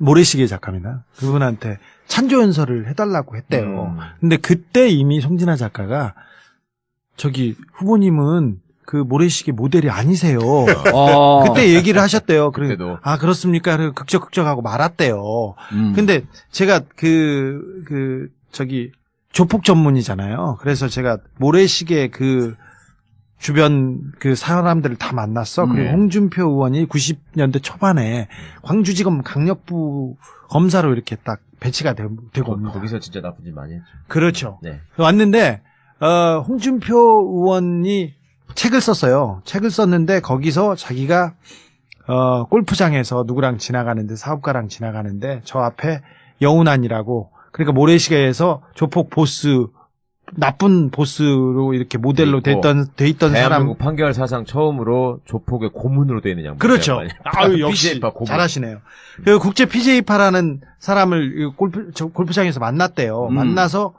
모래시계 작가입니다. 그분한테 찬조연설을 해달라고 했대요. 근데 그때 이미 송진아 작가가 저기 후보님은 그 모래시계 모델이 아니세요. 그때 얘기를 하셨대요. 그때도. 아 그렇습니까? 극적극적하고 말았대요. 근데 제가 저기 조폭 전문이잖아요. 그래서 제가 모래시계 그 주변 그 사람들을 다 만났어. 그리고 홍준표 의원이 90년대 초반에 광주지검 강력부 검사로 이렇게 딱 배치가 되고 옵니다. 거기서 진짜 나쁜 짓 많이 했죠. 그렇죠. 네. 왔는데 홍준표 의원이 책을 썼어요. 책을 썼는데 거기서 자기가 골프장에서 누구랑 지나가는데 사업가랑 지나가는데 저 앞에 여운안이라고 그러니까 모래시계에서 조폭 보스 나쁜 보스로 이렇게 모델로 돼 있던 사람. 대한민국 판결 사상 처음으로 조폭의 고문으로 되어 있는 양반. 그렇죠. 아유, 역시 잘하시네요. 그 국제 PJ파라는 사람을 골프장에서 만났대요. 만나서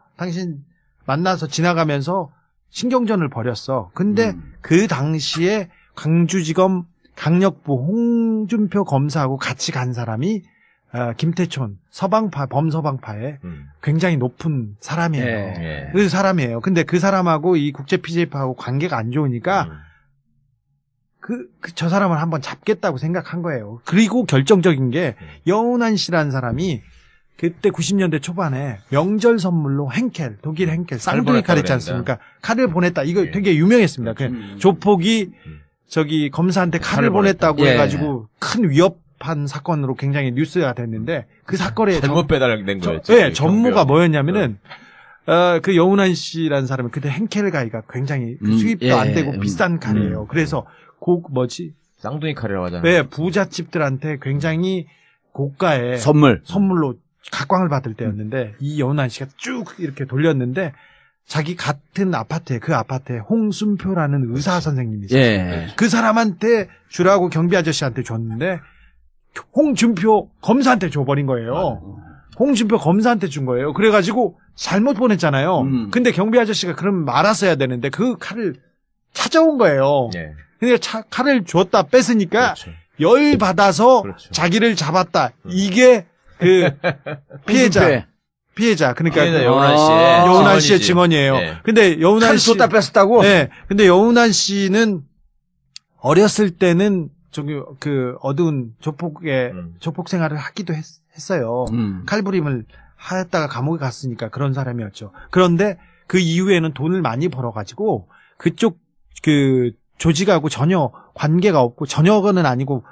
지나가면서 신경전을 벌였어. 근데 그 당시에 광주지검 강력부 홍준표 검사하고 같이 간 사람이 김태촌 범서방파의 굉장히 높은 사람이에요. 그 사람이에요. 근데 그 사람하고 이 국제 PJ파하고 관계가 안 좋으니까 저 사람을 한번 잡겠다고 생각한 거예요. 그리고 결정적인 게 여운한 씨라는 사람이 그때 90년대 초반에 명절 선물로 독일 henkel 쌍둥이 칼 있지 않습니까? 칼을 보냈다. 이거 되게 유명했습니다. 조폭이 저기 검사한테 칼을 보냈다고 해가지고 큰 위협한 사건으로 굉장히 뉴스가 됐는데 그 사건에 잘못 배달된 거였죠. 네, 전무가 뭐였냐면은 그 여운한 씨라는 사람은 그때 henkel 가이가 굉장히 수입도 안 되고 비싼 칼이에요. 그래서 쌍둥이 칼이라고 하잖아요. 네, 부잣집들한테 굉장히 고가의 선물로 각광을 받을 때였는데 이 여운한 씨가 쭉 이렇게 돌렸는데 자기 같은 아파트에 그 아파트에 홍순표라는 의사 선생님이 있었어요. 그 사람한테 주라고 경비 아저씨한테 줬는데 홍준표 검사한테 줘버린 거예요. 홍준표 검사한테 준 거예요. 그래가지고 잘못 보냈잖아요. 근데 경비 아저씨가 그럼 말았어야 되는데 그 칼을 찾아온 거예요. 근데 칼을 줬다 뺐으니까 열 받아서 자기를 잡았다. 이게 그 피해자 그러니까 여운한 씨의 증언이에요. 근데 여운한 씨 줬다 뺐었다고? 네. 근데 여운한 씨는 어렸을 때는 저기 그 어두운 조폭 생활을 하기도 했어요. 칼부림을 하였다가 감옥에 갔으니까 그런 사람이었죠. 그런데 그 이후에는 돈을 많이 벌어가지고 그쪽 그 조직하고 전혀 관계가 없고 전혀는 아니고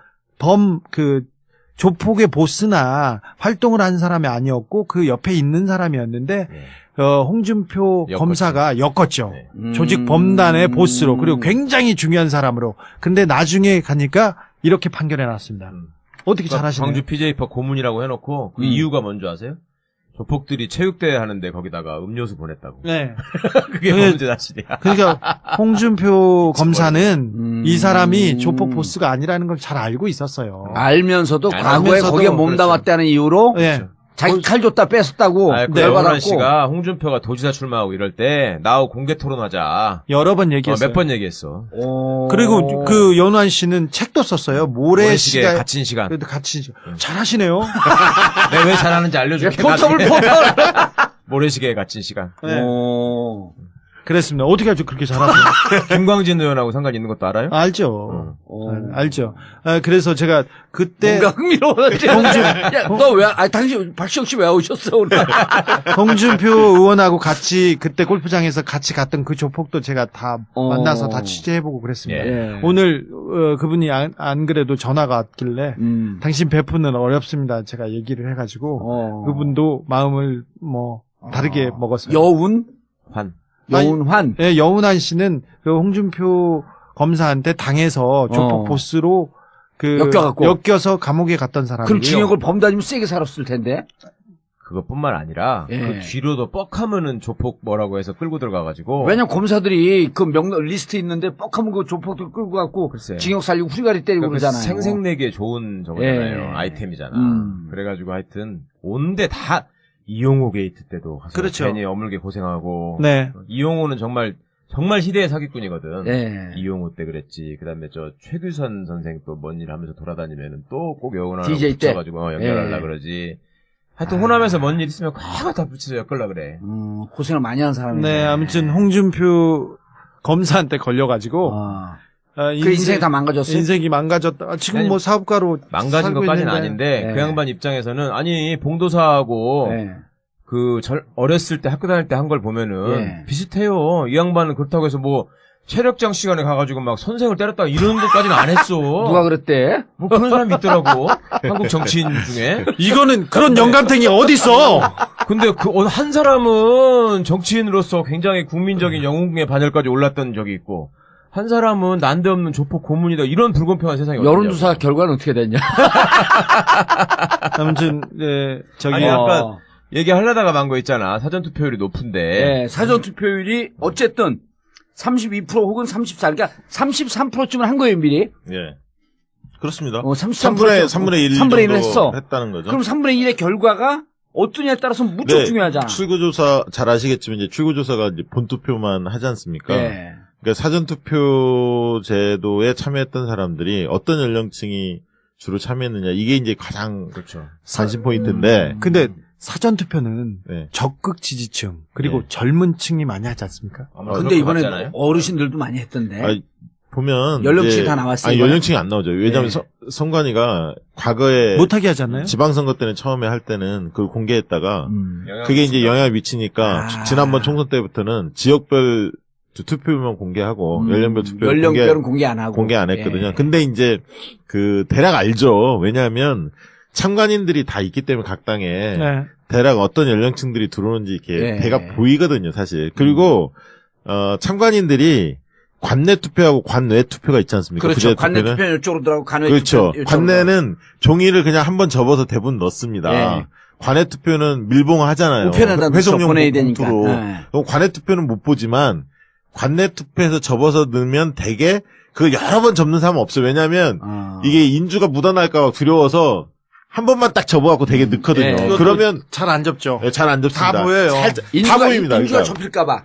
조폭의 보스나 활동을 한 사람이 아니었고 그 옆에 있는 사람이었는데 홍준표 검사가 엮었죠. 조직 범단의 보스로 그리고 굉장히 중요한 사람으로. 근데 나중에 가니까 이렇게 판결해놨습니다. 어떻게 잘하시나요? 광주 PJ파 고문이라고 해놓고 그 이유가 뭔지 아세요? 조폭들이 체육대회 하는데 거기다가 음료수 보냈다고. 네. 그게 범죄 사실이야. 그러니까 홍준표 검사는 이 사람이 조폭 보스가 아니라는 걸 잘 알고 있었어요. 알면서도 과거에 거기에 몸담았다는 이유로 자기 칼 줬다 뺐었다고. 여운한 씨가 홍준표가 도지사 출마하고 이럴 때 나하고 공개 토론하자. 여러 번 얘기했어요. 몇 번 얘기했어. 그리고 그 여운한 씨는 책도 썼어요. 모래시계 갇힌 시간. 갇힌 시간. 잘하시네요. 내가 왜 잘하는지 알려줄게. 포털. 모래시계에 갇힌 시간. 네. 그랬습니다. 어떻게 아주 그렇게 잘하세요? 김광진 의원하고 상관 있는 것도 알아요? 알죠. 알죠. 그래서 제가 그때 뭔가 흥미로웠지. 너 왜? 당신 박시영 씨 왜 오셨어 오늘? 홍준표 의원하고 같이 그때 골프장에서 같이 갔던 그 조폭도 제가 다 만나서 다 취재해보고 그랬습니다. 오늘 그분이 안 그래도 전화가 왔길래 당신 베프는 어렵습니다. 제가 얘기를 해가지고 그분도 마음을 다르게 먹었어요. 여운환. 네, 여운환 씨는 그 홍준표 검사한테 당해서 조폭 보스로 엮여서 감옥에 갔던 사람이에요. 그럼 징역을 범다니면 세게 살았을 텐데. 그것뿐만 아니라 그 뒤로도 뻑하면은 조폭 뭐라고 해서 끌고 들어가가지고. 왜냐면 검사들이 그 리스트 있는데 뻑하면 그 조폭들 끌고 갖고 징역 살리고 후리가리 때리고 그러잖아요. 생색내기에 좋은 저거잖아요. 아이템이잖아. 그래가지고 하여튼 온데 다. 이용호 게이트 때도 가서 괜히 어물게 고생하고 이용호는 정말 정말 시대의 사기꾼이거든. 네. 이용우 때 그랬지. 그다음에 저 최규선 선생 또 뭔 일 하면서 돌아다니면은 또 꼭 여운하고 DJ 때 붙여가지고 연결하려 그러지. 하여튼 호남에서 뭔 일 있으면 꽉 다 붙여서 엮으려 그래. 고생을 많이 한 사람이네. 네, 아무튼 홍준표 검사한테 걸려가지고 그 인생이 다 망가졌어요? 인생이 망가졌다. 지금 뭐 사업가로 망가진 것까지는 아닌데 네. 그 양반 입장에서는 아니 봉도사하고 네. 어렸을 때 학교 다닐 때 한 걸 보면은 비슷해요. 이 양반은 그렇다고 해서 뭐 체력장 시간에 가가지고 막 선생을 때렸다 이런 것까지는 안 했어. 누가 그랬대? 뭐 그런 사람이 있더라고. 한국 정치인 중에. 이거는 그런 영감탱이 어디 있어? 근데 한 사람은 정치인으로서 굉장히 국민적인 영웅의 반열까지 올랐던 적이 있고 한 사람은 난데없는 조폭 고문이다 이런 불공평한 세상이 여론조사 결과는 어떻게 됐냐? 아무튼 네, 아니 아까 얘기하려다가 만 거 있잖아. 사전투표율이 높은데. 네, 사전투표율이 어쨌든 32% 혹은 34, 그러니까 33%쯤은 한 거예요, 미리. 예. 그렇습니다. 33%. 3분의 1 3분의 1 정도 했어. 했다는 거죠. 그럼 3분의 1의 결과가 어떠냐에 따라서 무척 중요하잖아. 출구조사 잘 아시겠지만 이제 출구조사가 이제 본투표만 하지 않습니까? 네. 그러니까 사전투표 제도에 참여했던 사람들이 어떤 연령층이 주로 참여했느냐 이게 이제 가장 관심 포인트인데. 근데 사전투표는 네. 적극 지지층 그리고 젊은 층이 많이 하지 않습니까? 근데 이번에 어르신들도 많이 했던데. 아니, 보면 연령층이 다 나왔어요. 아니, 연령층이 안 나오죠. 왜냐하면 선관위가 과거에 못하게 하잖아요. 지방선거 때는 처음에 할 때는 그걸 공개했다가 그게 이제 영향을 미치니까 지난번 총선 때부터는 지역별 투표만 공개하고 연령별 투표 연령별은 공개 안 하고 공개 안 했거든요. 근데 이제 대략 알죠. 왜냐하면 참관인들이 다 있기 때문에 각 당에 대략 어떤 연령층들이 들어오는지 이렇게 배가 보이거든요, 사실. 그리고 참관인들이 관내 투표하고 관외 투표가 있지 않습니까? 그렇죠. 관내 투표는 이쪽으로 들어가고 관외 그렇죠. 투표는 관내는 종이를 그냥 한번 접어서 대부분 넣습니다. 관외 투표는 밀봉을 하잖아요. 우편에다 회송용 보내야 되니까. 봉투로. 관외 투표는 못 보지만 관내 투표에서 접어서 넣으면 되게 그 여러 번 접는 사람은 없어요. 왜냐하면 이게 인주가 묻어날까 봐 두려워서 한 번만 딱 접어갖고 되게 넣거든요. 그러면 잘 안 접죠. 잘 안 접습니다. 다 보여요. 다 보입니다. 인주가 접힐까봐.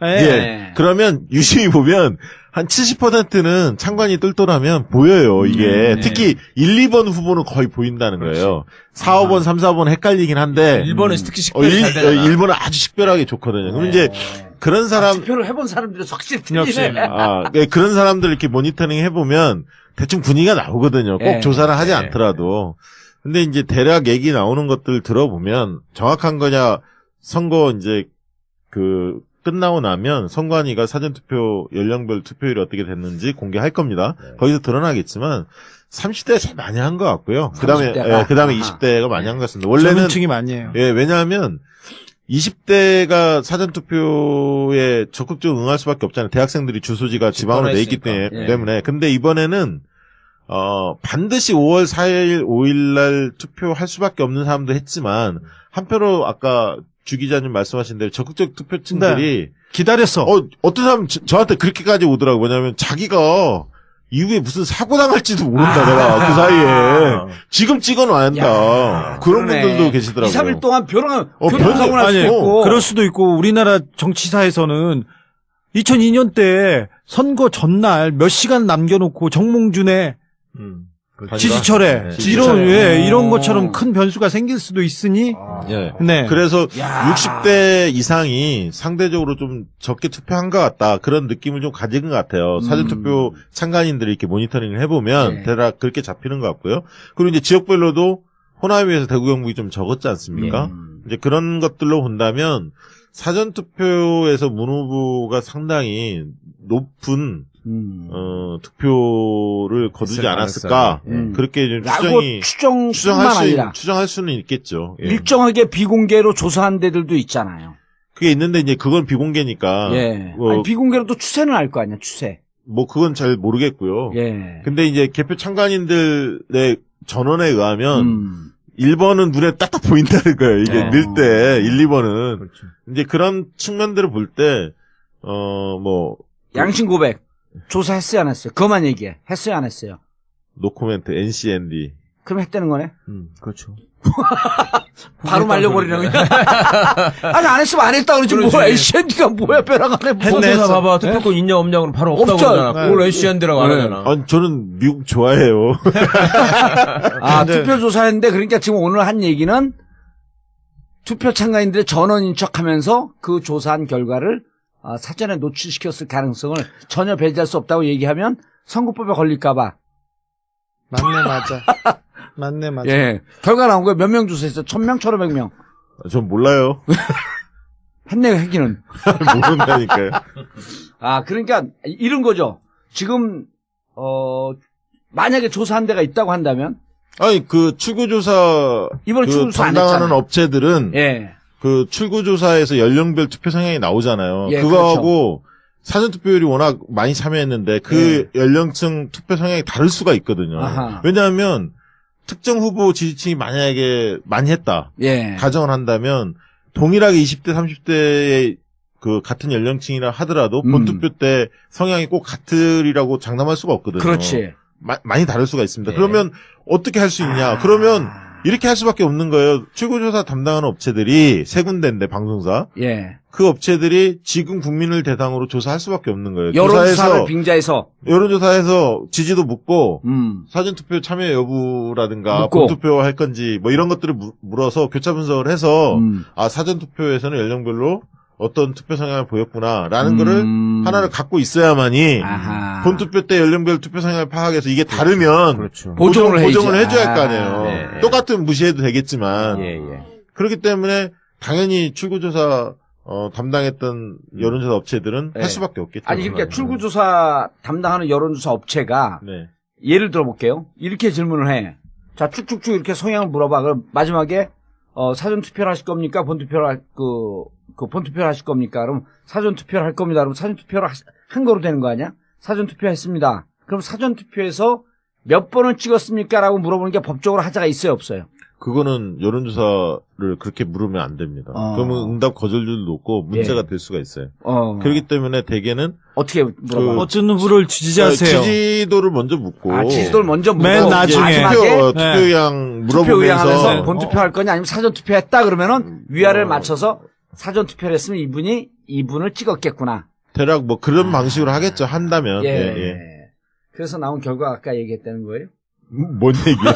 그러면 유심히 보면 한 70%는 참관이 똘똘하면 보여요. 이게 특히 1, 2번 후보는 거의 보인다는 거예요. 4, 5번, 3, 4번 헷갈리긴 한데 1번은 특히 식별이 잘 되잖아. 1번은 아주 식별하게 좋거든요. 그럼 이제 그런 사람 투표를 해본 사람들이 확실히 틀리네. 그런 사람들 이렇게 모니터링 해보면 대충 분위기가 나오거든요. 꼭 조사를 하지 않더라도. 근데 이제 대략 얘기 나오는 것들 들어보면 정확한 거냐 선거 이제 끝나고 나면 선관위가 사전투표 연령별 투표율이 어떻게 됐는지 공개할 겁니다. 거기서 드러나겠지만 30대가 제일 많이 한 것 같고요. 그다음에 20대가 많이 한 것 같습니다. 원래는 젊은 층이 많이 해요. 왜냐하면 20대가 사전투표에 적극적으로 응할 수밖에 없잖아요. 대학생들이 주소지가 지방으로 돼 있기 때문에. 근데 이번에는 반드시 5월 4일, 5일 날 투표할 수밖에 없는 사람도 했지만, 한편으로 아까 주 기자님 말씀하신 대로 적극적 투표층들이 기다렸어. 어떤 사람 저한테 그렇게까지 오더라고요. 왜냐면 자기가 이후에 무슨 사고 당할지도 모른다, 내가. 그 사이에. 지금 찍어놔야 한다. 그런 분들도 계시더라고요. 2, 3일 동안 변사고 날 수도 있고. 그럴 수도 있고, 우리나라 정치사에서는 2002년 때 선거 전날 몇 시간 남겨놓고 정몽준의 지지철에 이런 것처럼 큰 변수가 생길 수도 있으니 그래서 60대 이상이 상대적으로 좀 적게 투표한 것 같다 그런 느낌을 좀 가진 것 같아요. 사전투표 참관인들이 이렇게 모니터링을 해보면 대략 그렇게 잡히는 것 같고요. 그리고 이제 지역별로도 호남에 비해서 대구 경북이 좀 적었지 않습니까? 이제 그런 것들로 본다면 사전투표에서 문 후보가 상당히 높은 득표를 거두지 않았을까 그렇게 좀 추정할 수는 있겠죠. 일정하게 비공개로 조사한 데들도 있잖아요. 그게 있는데 이제 그건 비공개니까. 아니, 비공개로 또 추세는 알 거 아니야, 추세. 뭐 그건 잘 모르겠고요. 근데 이제 개표 참관인들의 전원에 의하면 1번은 눈에 딱딱 보인다는 거예요. 이게 늘 때 1, 2번은. 그렇죠. 이제 그런 측면들을 볼 때 양심 고백. 조사했어요, 안 했어요? 그것만 얘기해. 했어요, 안 했어요? 노코멘트, NCND. 그럼 했다는 거네? 그렇죠. 바로 말려버리는 거야. 아니, 안 했으면 안 했다 그러지. 뭐, LCND가 뭐야, 벼랑 안에. 했네. 봐봐. 투표권 있냐, 없냐, 그럼 바로 없다고 그러잖아. 그걸 LCND라고 안 하잖아. 아니, 저는 미국 좋아해요. 투표조사했는데, 그러니까 지금 오늘 한 얘기는 투표 참가인들의 전원인 척 하면서 그 조사한 결과를 사전에 노출시켰을 가능성을 전혀 배제할 수 없다고 얘기하면 선거법에 걸릴까봐. 맞네, 맞아. 맞네, 맞아. 예. 결과 나온 거예요. 몇 명 조사했어? 1000명, 1500명. 전 몰라요. 했네요, 했기는. 모른다니까요. 그러니까, 이런 거죠. 지금, 만약에 조사한 데가 있다고 한다면. 아니, 그, 출구조사, 이번에 출구조사 안 담당하는 했잖아요. 업체들은, 예. 그, 출구조사에서 연령별 투표 성향이 나오잖아요. 예, 그거하고, 사전투표율이 워낙 많이 참여했는데, 그 연령층 투표 성향이 다를 수가 있거든요. 아하. 왜냐하면, 특정 후보 지지층이 만약에 많이 했다. 예. 가정을 한다면, 동일하게 20대, 30대의 그 같은 연령층이라 하더라도, 본투표 때 성향이 꼭 같으리라고 장담할 수가 없거든요. 그렇지. 많이 다를 수가 있습니다. 예. 그러면 어떻게 할 수 있냐? 그러면 이렇게 할 수밖에 없는 거예요. 출구조사 담당하는 업체들이 세 군데인데 방송사. 예. 그 업체들이 지금 국민을 대상으로 조사할 수밖에 없는 거예요. 여론조사를 빙자해서. 여론조사에서 지지도 묻고 사전투표 참여 여부라든가 묻고. 본투표 할 건지 뭐 이런 것들을 물어서 교차 분석을 해서 사전투표에서는 연령별로 어떤 투표 성향을 보였구나라는 거를 하나를 갖고 있어야만이 아하. 본투표 때 연령별 투표 성향을 파악해서 이게 다르면 그렇죠. 보정을 해야지. 해줘야 할 거 아니에요. 네. 똑같은 무시해도 되겠지만 예. 그렇기 때문에 당연히 출구조사 담당했던 여론조사 업체들은 네. 할 수밖에 없겠죠. 아니, 그러니까 출구조사 담당하는 여론조사 업체가 네. 예를 들어볼게요. 이렇게 질문을 해. 자, 쭉쭉쭉 이렇게 성향을 물어봐. 그럼 마지막에 사전투표를 하실 겁니까? 본투표를 본투표를 하실 겁니까? 그럼 사전투표를 할 겁니다. 그럼 사전투표를 한 거로 되는 거 아니야? 사전투표 했습니다. 그럼 사전투표에서 몇 번을 찍었습니까? 라고 물어보는 게 법적으로 하자가 있어요, 없어요? 그거는 여론조사를 그렇게 물으면 안 됩니다. 그러면 응답 거절률도 높고 문제가 될 수가 있어요. 그렇기 때문에 대개는 어떻게 물어봐? 어떤 후보를 지지하세요? 지지도를 먼저 묻고 지지도를 먼저 묻고 맨 나중에 투표의향 투표 의향하면서 물어보면서 본투표 할 거냐 아니면 사전투표 했다 그러면은 위아래를 맞춰서 사전투표를 했으면 이분을 찍었겠구나. 대략 뭐 그런 방식으로 하겠죠. 한다면. 예. 그래서 나온 결과 아까 얘기했다는 거예요? 뭔 얘기야?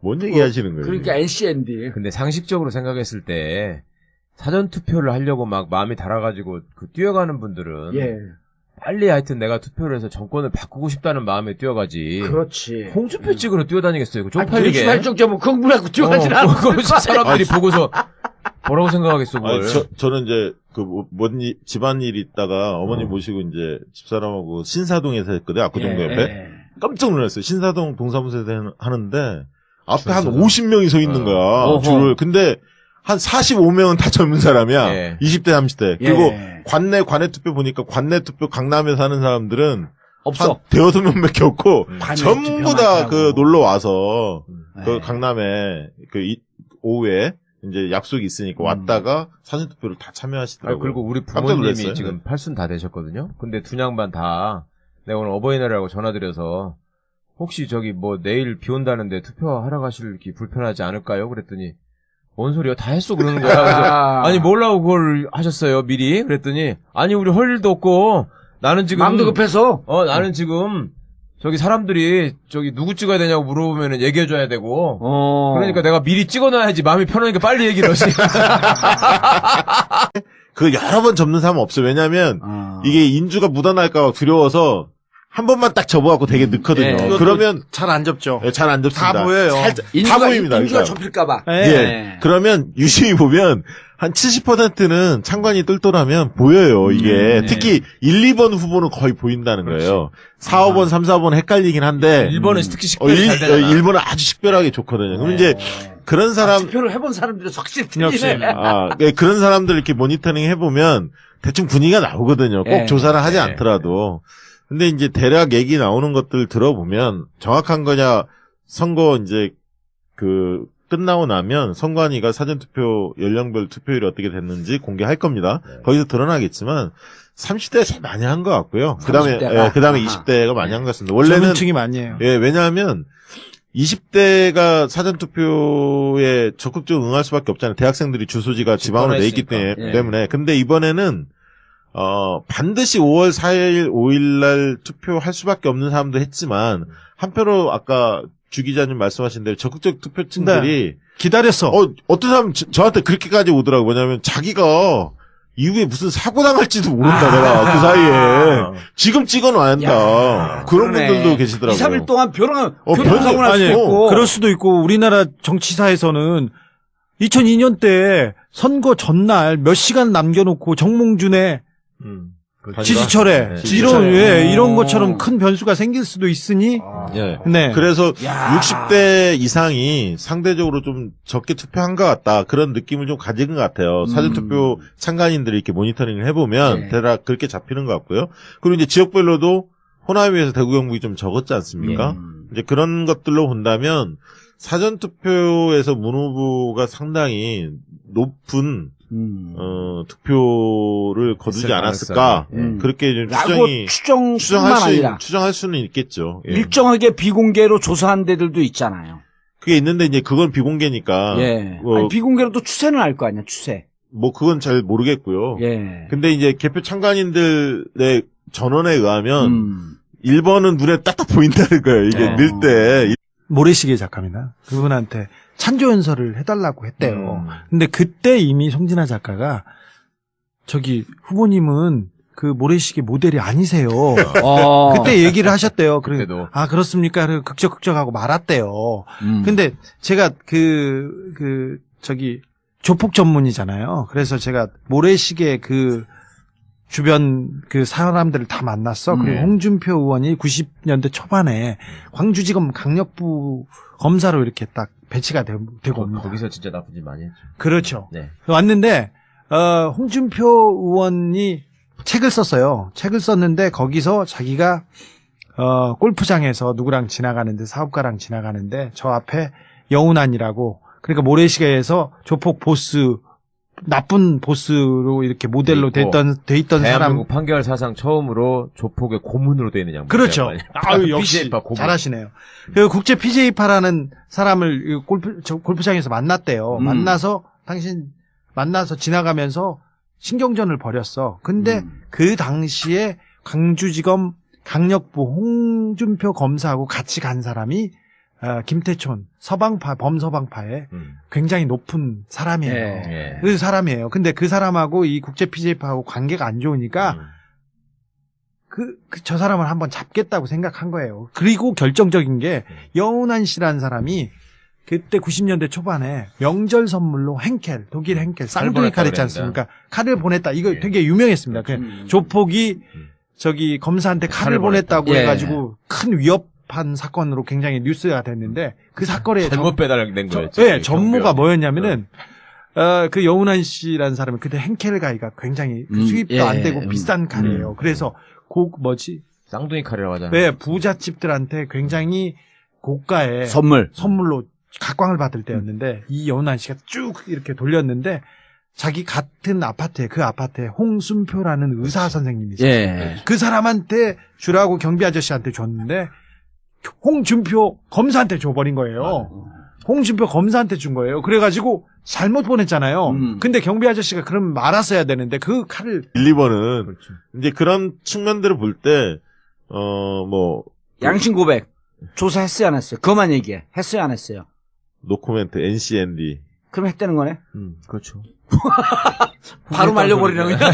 뭔 얘기 하시는 거예요? 그러니까 NCND. 근데 상식적으로 생각했을 때 사전 투표를 하려고 막 마음이 달아가지고 뛰어가는 분들은 빨리 하여튼 내가 투표를 해서 정권을 바꾸고 싶다는 마음에 뛰어가지. 그렇지. 홍준표 찍으러 뛰어다니겠어요. 그 쪽팔리게. 발적자 뭐 그거 갖고 뛰어가진 않아. 사람들이 보고서 뭐라고 생각하겠어, 그걸. 저는 이제 집안일이 있다가 어머니 모시고 이제 집사람하고 신사동에서 했거든요. 압구정구 옆에. 깜짝 놀랐어요. 신사동 동사무소에서 하는데 앞에 한 50명이 서 있는 거야. 줄을. 근데 한 45명은 다 젊은 사람이야. 20대, 30대. 그리고 관내 투표 보니까 관내 투표 강남에서 하는 사람들은 없어. 한 대여섯 명밖에 없고 전부 다 그 놀러 와서 그 강남에 오후에 이제 약속이 있으니까 왔다가 사전 투표를 다 참여하시더라고요. 그리고 우리 부모님이 지금 80 다 되셨거든요. 근데 두 양반 다 내가 오늘 어버이날이라고 전화드려서 혹시 뭐 내일 비 온다는데 투표하러 가실 기 불편하지 않을까요? 그랬더니 뭔 소리야? 다 했어 그러는 거야. 그래서 아니 뭐라고 그걸 하셨어요 미리? 그랬더니 아니 우리 할 일도 없고 나는 지금 마음도 급해서 나는 지금 사람들이 누구 찍어야 되냐고 물어보면 얘기해줘야 되고 그러니까 내가 미리 찍어놔야지 마음이 편하니까 빨리 얘기를 하지. 그 여러 번 접는 사람은 없어요. 왜냐면 이게 인주가 묻어날까 두려워서 한 번만 딱 접어갖고 되게 넣거든요. 그러면 잘 안 접죠. 잘 안 접습니다. 다 보여요. 다 보입니다. 인주가 접힐까봐. 그러면 유심히 보면 한 70%는 창관이 똘똘하면 보여요. 이게 특히 1, 2번 후보는 거의 보인다는 거예요. 4, 5번, 3, 4번 헷갈리긴 한데 1번은 특히 식별이 잘 되잖아. 1번은 아주 식별하게 좋거든요. 그럼 이제 그런 사람 투표를 해본 사람들이 확실히 틀리네. 그런 사람들 이렇게 모니터링 해보면 대충 분위기가 나오거든요. 꼭 조사를 하지 않더라도. 근데 이제 대략 얘기 나오는 것들 들어보면 정확한 거냐 선거 이제 끝나고 나면 선관위가 사전투표 연령별 투표율이 어떻게 됐는지 공개할 겁니다. 거기서 드러나겠지만 30대가 제일 많이 한 것 같고요. 그다음에 20대가 많이 한 것 같습니다. 원래는 젊은 층이 많이 해요. 왜냐하면 20대가 사전투표에 적극적으로 응할 수밖에 없잖아요. 대학생들이 주소지가 지방으로 돼 있기 때문에. 근데 이번에는 반드시 5월 4일, 5일 날 투표할 수밖에 없는 사람도 했지만, 한편으로 아까 주 기자님 말씀하신 대로 적극적 투표층들이 기다렸어. 어떤 사람 저한테 그렇게까지 오더라고요. 왜냐면 자기가 이후에 무슨 사고 당할지도 모른다, 내가 그 사이에. 지금 찍어놔야 한다. 그런 분들도 계시더라고요. 2, 3일 동안 교통사고 날 수도 있고. 그럴 수도 있고, 우리나라 정치사에서는 2002년 때 선거 전날 몇 시간 남겨놓고 정몽준의 지지철에 이런 것처럼 큰 변수가 생길 수도 있으니 네. 그래서 60대 이상이 상대적으로 좀 적게 투표한 것 같다 그런 느낌을 좀 가진 것 같아요. 사전투표 참관인들이 이렇게 모니터링을 해보면 대략 그렇게 잡히는 것 같고요. 그리고 이제 지역별로도 호남에 비해서 대구 경북이 좀 적었지 않습니까? 이제 그런 것들로 본다면 사전투표에서 문 후보가 상당히 높은 투표를 거두지 않았을까? 그렇게 좀 추정할 수는 있겠죠. 예. 일정하게 비공개로 조사한 데들도 있잖아요. 그게 있는데 이제 그건 비공개니까. 예. 아니, 비공개로도 추세는 알 거 아니야, 추세. 뭐 그건 잘 모르겠고요. 예. 근데 이제 개표 참관인들의 전원에 의하면 1번은 눈에 딱딱 보인다는 거예요. 이게 늘 때. 모래시계 작가입니다. 그분한테 찬조연설을 해달라고 했대요. 근데 그때 이미 송진아 작가가 저기 후보님은 그 모래시계 모델이 아니세요. 그때 얘기를 하셨대요. 그래도 그렇습니까? 극적하고 말았대요. 근데 제가 저기 조폭 전문이잖아요. 그래서 제가 모래시계 주변 사람들을 다 만났어. 그리고 홍준표 의원이 90년대 초반에 광주지검 강력부 검사로 이렇게 딱 배치가 되고 옵니다. 거기서 진짜 나쁜 짓 많이 했죠. 그렇죠. 네. 왔는데 홍준표 의원이 책을 썼어요. 책을 썼는데 거기서 자기가 골프장에서 누구랑 지나가는데 사업가랑 지나가는데 저 앞에 여운안이라고 그러니까 모래시계에서 조폭 보스 나쁜 보스로 이렇게 모델로 돼 있던 사람. 판결 사상 처음으로 조폭의 고문으로 되어 있는 양반. 그렇죠. 역시 잘하시네요. 그 국제 PJ파라는 사람을 골프장에서 만났대요. 만나서 지나가면서 신경전을 벌였어. 근데 그 당시에 광주지검 강력부 홍준표 검사하고 같이 간 사람이 김태촌 범서방파의 굉장히 높은 사람이에요. 그 사람이에요. 근데 그 사람하고 이 국제 PJ파하고 관계가 안 좋으니까 저 사람을 한번 잡겠다고 생각한 거예요. 그리고 결정적인 게 여운안 씨라는 사람이 그때 90년대 초반에 명절 선물로 henkel, 독일 henkel, 쌍둥이 칼 있지 않습니까? 칼을 보냈다. 이거 되게 유명했습니다. 조폭이 저기 검사한테 칼을 보냈다고 해가지고 큰 위협한 사건으로 굉장히 뉴스가 됐는데 그 사건에 잘못 배달된 거였죠. 네, 전모가 뭐였냐면은 그 여운안 씨라는 사람은 그때 henkel 가이가 굉장히 수입도 안 되고 비싼 칼이에요. 그래서 쌍둥이 칼이라고 하잖아요. 네, 부잣집들한테 굉장히 고가의 선물로 각광을 받을 때였는데 이 여운안 씨가 쭉 이렇게 돌렸는데 자기 같은 아파트에 그 아파트에 홍순표라는 의사 선생님이 있어요. 그 사람한테 주라고 경비 아저씨한테 줬는데 홍준표 검사한테 줘버린 거예요. 홍준표 검사한테 준 거예요. 그래가지고 잘못 보냈잖아요. 근데 경비 아저씨가 그럼 말았어야 되는데 그 칼을 1, 2번은 그렇죠. 이제 그런 측면들을 볼 때 양심 고백 조사했어요 안 했어요? 그것만 얘기해. 했어요 안 했어요? 노코멘트 NCND. 그럼 했다는 거네? 그렇죠. 바로 말려버리는 거야.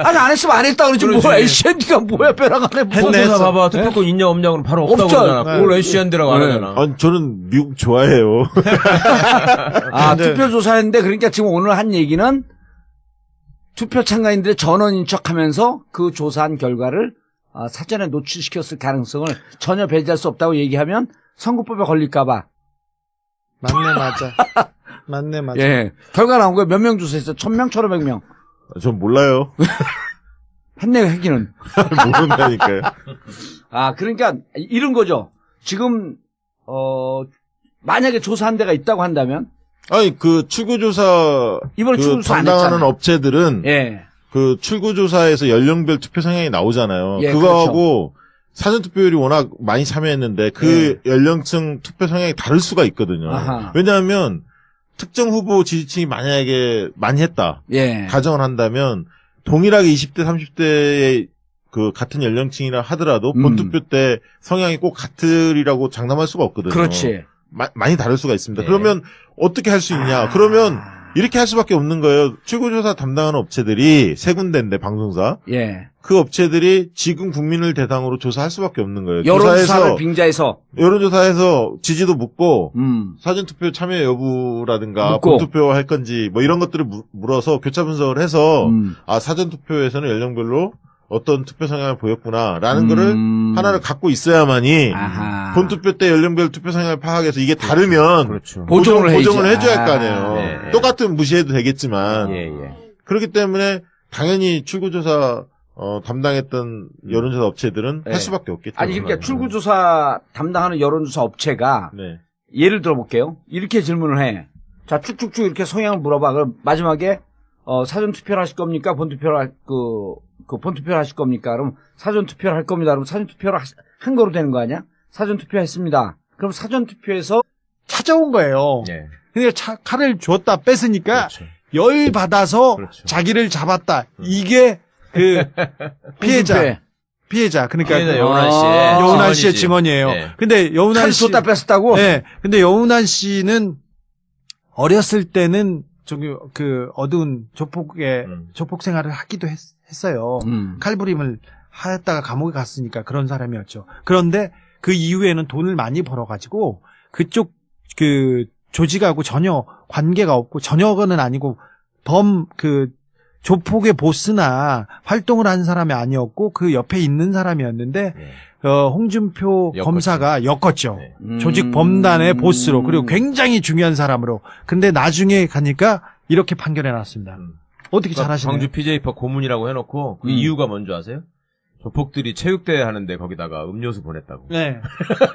아니 안 했으면 안 했다 그러지 뭐야. NCND가 뭐야 벼랑 안에 조사 봐봐. 투표권 있냐 없냐 그럼 바로 없다고 그러잖아. 그걸 NCND라고 안 하잖아. 아니 저는 미국 좋아해요. 투표 조사했는데 그러니까 지금 오늘 한 얘기는 투표 참가인들의 전원인 척하면서 그 조사한 결과를 사전에 노출시켰을 가능성을 전혀 배제할 수 없다고 얘기하면 선거법에 걸릴까봐. 맞네, 맞아. 예. 결과 나온 거예요. 몇 명 조사했어? 1000명, 1500명. 전 몰라요. 했네요, 했기는. 모른다니까요. 그러니까, 이런 거죠. 지금, 만약에 조사한 데가 있다고 한다면? 아니, 출구조사. 이번에 출구조사 안 담당하는 했잖아요. 업체들은. 출구조사에서 연령별 투표 성향이 나오잖아요. 그거하고, 사전투표율이 워낙 많이 참여했는데 그 연령층 투표 성향이 다를 수가 있거든요. 아하. 왜냐하면 특정 후보 지지층이 만약에 많이 했다. 가정을 한다면 동일하게 20대, 30대의 그 같은 연령층이라 하더라도 본투표 때 성향이 꼭 같으리라고 장담할 수가 없거든요. 그렇지. 많이 다를 수가 있습니다. 그러면 어떻게 할 수 있냐? 그러면 이렇게 할 수밖에 없는 거예요. 출구조사 담당하는 업체들이 세 군데인데 방송사. 그 업체들이 지금 국민을 대상으로 조사할 수밖에 없는 거예요. 여론조사를 빙자해서. 여론조사에서 지지도 묻고 사전투표 참여 여부라든가 본투표 할 건지 뭐 이런 것들을 물어서 교차 분석을 해서 아 사전투표에서는 연령별로 어떤 투표 성향을 보였구나라는 거를 하나를 갖고 있어야만이 본투표 때 연령별 투표 성향을 파악해서 이게 다르면 그렇죠. 보정을 해줘야 할 거 아니에요. 똑같으면 무시해도 되겠지만 그렇기 때문에 당연히 출구조사 담당했던 여론조사 업체들은 할 수밖에 없겠죠. 아니 그러니까 출구조사 담당하는 여론조사 업체가 예를 들어볼게요. 이렇게 질문을 해. 자 쭉쭉쭉 이렇게 성향을 물어봐. 그럼 마지막에 사전 투표를 하실 겁니까? 본투표를 본투표를 하실 겁니까? 그럼 사전 투표를 할 겁니다. 그럼 사전 투표를 한 거로 되는 거 아니야? 사전 투표했습니다. 그럼 사전 투표에서 찾아온 거예요. 그러니까 칼을 줬다 뺐으니까 열 받아서 자기를 잡았다. 이게 그 피해자 그러니까 여운한 씨의 증언이에요. 근데 여운한 씨 칼 줬다 뺐었다고? 근데 여운한 씨는 어렸을 때는 저기 그 어두운 조폭 생활을 하기도 했어요. 칼부림을 하였다가 감옥에 갔으니까 그런 사람이었죠. 그런데 그 이후에는 돈을 많이 벌어가지고 그쪽 그 조직하고 전혀 관계가 없고 전혀는 아니고 조폭의 보스나 활동을 한 사람이 아니었고 그 옆에 있는 사람이었는데 홍준표 검사가 엮었죠. 조직 범단의 보스로 그리고 굉장히 중요한 사람으로. 근데 나중에 가니까 이렇게 판결해놨습니다. 어떻게 잘하시나요? 광주 PJ파 고문이라고 해놓고 그 이유가 뭔지 아세요? 조폭들이 체육대회 하는데 거기다가 음료수 보냈다고.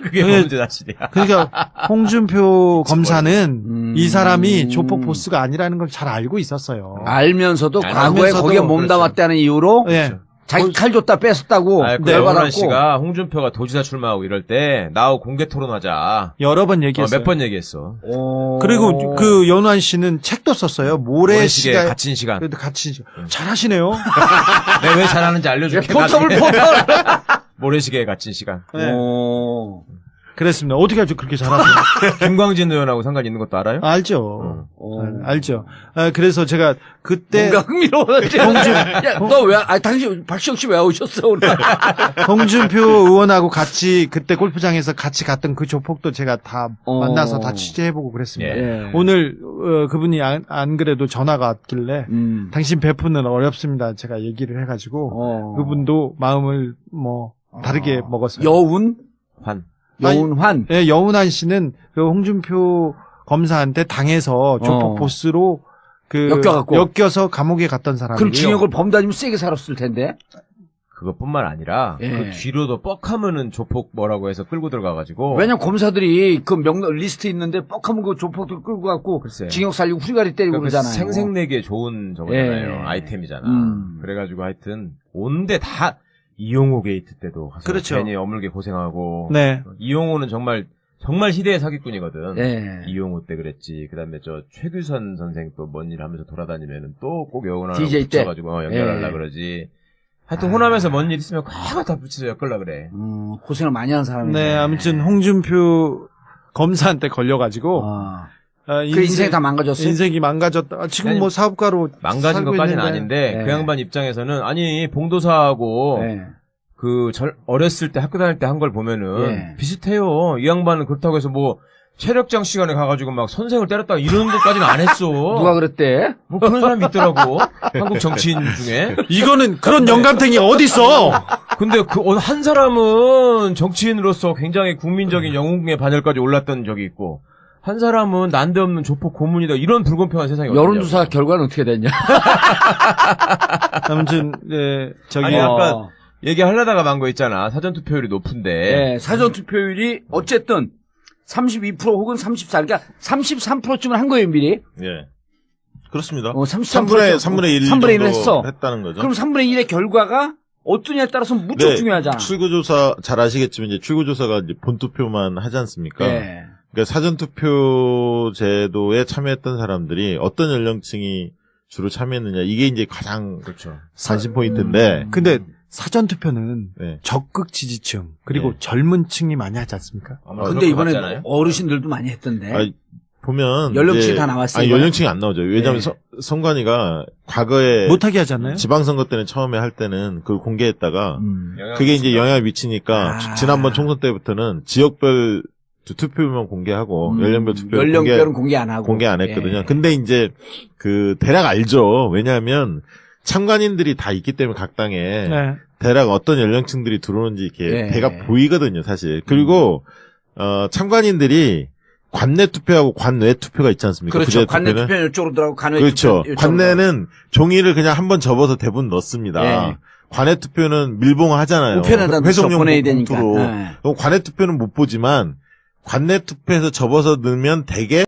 그게 범죄 사실이야. 그러니까 홍준표 검사는 이 사람이 조폭 보스가 아니라는 걸 잘 알고 있었어요. 알면서도 과거에 거기에 몸담았다는 이유로 자기 칼 줬다 뺐었다고. 여운한 씨가 홍준표가 도지사 출마하고 이럴 때 나하고 공개 토론하자. 여러 번 얘기했어요. 몇 번 얘기했어. 그리고 그 여운한 씨는 책도 썼어요. 모래시계 갇힌 시간. 그래도 갇힌 시간. 잘하시네요. 내가 왜 잘하는지 알려줄게. 포털. 모래시계에 갇힌 시간. 그랬습니다. 어떻게 아주 그렇게 잘하세요? 김광진 의원하고 상관 있는 것도 알아요? 알죠. 알죠. 그래서 제가 그때 뭔가 흥미로웠지. 당신 박시영 씨 왜 오셨어 오늘? 홍준표 의원하고 같이 그때 골프장에서 같이 갔던 그 조폭도 제가 다 만나서 다 취재해보고 그랬습니다. 오늘 그분이 안 그래도 전화가 왔길래 당신 베푸는 어렵습니다. 제가 얘기를 해가지고 그분도 마음을 다르게 먹었어요. 여운환. 네, 여운환 씨는 그 홍준표 검사한테 당해서 조폭 보스로 엮여서 감옥에 갔던 사람이에요. 그럼 징역을 범단이면 세게 살았을 텐데. 그것뿐만 아니라 그 뒤로도 뻑하면은 조폭 뭐라고 해서 끌고 들어가가지고. 왜냐면 검사들이 그 리스트 있는데 뻑하면 그 조폭들 끌고 갖고 징역 살리고 후리가리 때리고 그러잖아요. 생색내기에 좋은 저거잖아요. 아이템이잖아. 그래가지고 하여튼 온데 다. 이용호 게이트 때도 가서 괜히 어물게 고생하고 이용호는 정말 희대의 사기꾼이거든. 이용호 때 그랬지. 그다음에 저 최규선 선생 또 뭔 일 하면서 돌아다니면은 또 꼭 여운하고 붙여가지고 연결하려 그러지. 하여튼 호남에서 뭔 일 있으면 꽉 다 붙여서 엮으려 그래. 고생을 많이 한 사람이네. 네, 아무튼 홍준표 검사한테 걸려가지고 그 인생이 다 망가졌어요? 인생이 망가졌다. 지금 뭐 사업가로 망가진 것까지는 아닌데 그 양반 입장에서는 아니 봉도사하고 어렸을 때 학교 다닐 때 한 걸 보면은 비슷해요. 이 양반은 그렇다고 해서 뭐 체력장 시간에 가가지고 막 선생을 때렸다 이런 것까지는 안 했어. 누가 그랬대? 뭐 그런 사람이 있더라고. 한국 정치인 중에. 이거는 그런 영감탱이 어디 있어? 근데 한 사람은 정치인으로서 굉장히 국민적인 영웅의 반열까지 올랐던 적이 있고. 한 사람은 난데없는 조폭 고문이다. 이런 불공평한 세상이 어디냐고. 여론조사 결과는 어떻게 됐냐? 아무튼 아니 아까 얘기하려다가 만 거 있잖아. 사전투표율이 높은데. 사전투표율이 어쨌든 32% 혹은 34, 그러니까 33%쯤은 한 거예요, 미리. 그렇습니다. 3분의 1 정도 했어. 했다는 거죠. 그럼 3분의 1의 결과가 어떠냐에 따라서 무척 네, 중요하잖아. 출구조사 잘 아시겠지만 이제 출구조사가 이제 본투표만 하지 않습니까? 네. 그러니까 사전투표 제도에 참여했던 사람들이 어떤 연령층이 주로 참여했느냐 이게 이제 가장 그렇죠. 관심 포인트인데. 근데 사전 투표는 네. 적극 지지층 그리고 네. 젊은 층이 많이 하지 않습니까? 근데 이번에 어르신들도 많이 했던데. 아니, 보면 연령층이 이제, 다 나왔어요. 아니 연령층이 안 나오죠. 왜냐하면 네. 선관위가 과거에 못하게 하잖아요. 지방선거 때는 처음에 할 때는 그걸 공개했다가 그게 이제 영향을 미치니까 지난번 총선 때부터는 지역별 투표만 공개하고 연령별 투표 연령별은 공개 안 하고 공개 안 했거든요. 예. 근데 이제 그 대략 알죠. 왜냐하면 참관인들이 다 있기 때문에 각 당에 네. 대략 어떤 연령층들이 들어오는지 이렇게 예. 배가 보이거든요, 사실. 그리고 참관인들이 관내 투표하고 관외 투표가 있지 않습니까? 그렇죠. 관내 투표는 이쪽으로 들어가고 관외 그렇죠. 투표 관내는 종이를 그냥 한번 접어서 대부분 넣습니다. 예. 관외 투표는 밀봉하잖아요. 우편에다 회송용 보내야 되니까. 봉투로. 예. 관외 투표는 못 보지만 관내 투표에서 접어서 넣으면 대개